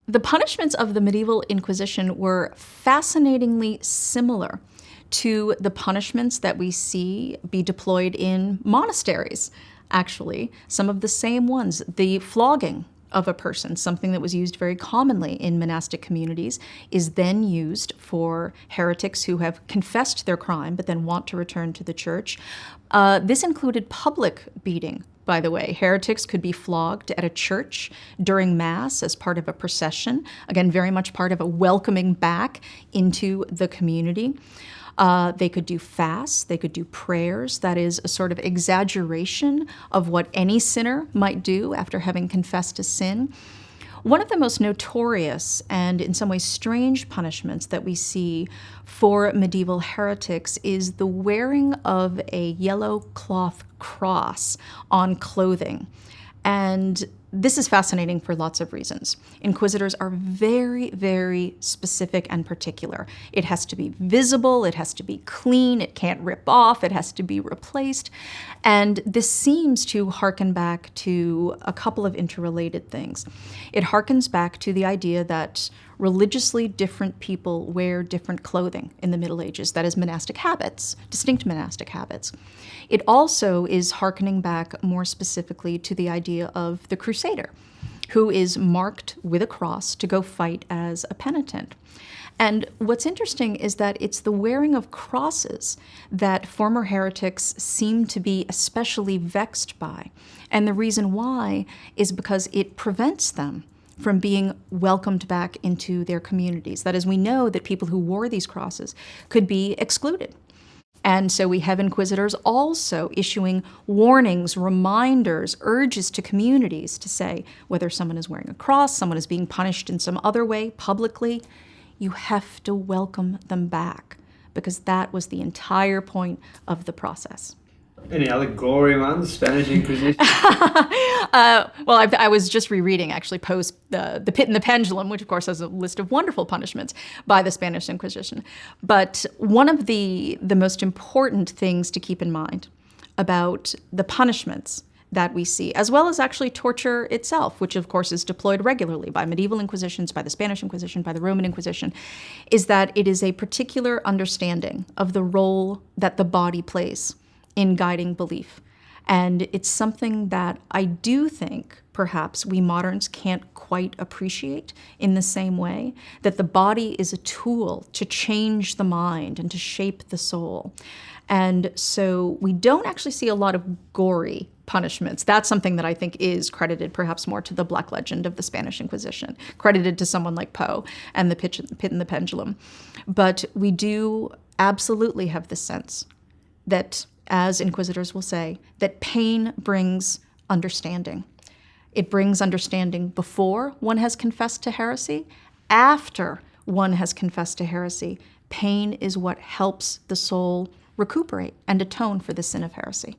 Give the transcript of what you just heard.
The punishments of the medieval Inquisition were fascinatingly similar to the punishments that we see be deployed in monasteries, actually. Some of the same ones. The flogging of a person, something that was used very commonly in monastic communities, is then used for heretics who have confessed their crime but then want to return to the church. This included public beating, by the way. Heretics could be flogged at a church during Mass as part of a procession, again, very much part of a welcoming back into the community. They could do fasts, they could do prayers. That is a sort of exaggeration of what any sinner might do after having confessed a sin. One of the most notorious and in some ways strange punishments that we see for medieval heretics is the wearing of a yellow cloth cross on clothing. And this is fascinating for lots of reasons. Inquisitors are very, very specific and particular. It has to be visible, it has to be clean, it can't rip off, it has to be replaced. And this seems to harken back to a couple of interrelated things. It harkens back to the idea that religiously different people wear different clothing in the Middle Ages, that is monastic habits, distinct monastic habits. It also is harkening back more specifically to the idea of the crusader, who is marked with a cross to go fight as a penitent. And what's interesting is that it's the wearing of crosses that former heretics seem to be especially vexed by. And the reason why is because it prevents them from being welcomed back into their communities. That is, we know that people who wore these crosses could be excluded. And so we have inquisitors also issuing warnings, reminders, urges to communities to say whether someone is wearing a cross, someone is being punished in some other way publicly, you have to welcome them back, because that was the entire point of the process. Any other gory ones? Spanish Inquisition? Well, I was just rereading, actually, Poe's The Pit and the Pendulum, which, of course, has a list of wonderful punishments by the Spanish Inquisition. But one of the most important things to keep in mind about the punishments that we see, as well as actually torture itself, which, of course, is deployed regularly by medieval inquisitions, by the Spanish Inquisition, by the Roman Inquisition, is that it is a particular understanding of the role that the body plays in guiding belief. And it's something that I do think perhaps we moderns can't quite appreciate in the same way, that the body is a tool to change the mind and to shape the soul. And so we don't actually see a lot of gory punishments. That's something that I think is credited perhaps more to the Black Legend of the Spanish Inquisition, credited to someone like Poe and the Pit and the Pendulum. But we do absolutely have this sense that, as inquisitors will say, that pain brings understanding. It brings understanding before one has confessed to heresy. After one has confessed to heresy, pain is what helps the soul recuperate and atone for the sin of heresy.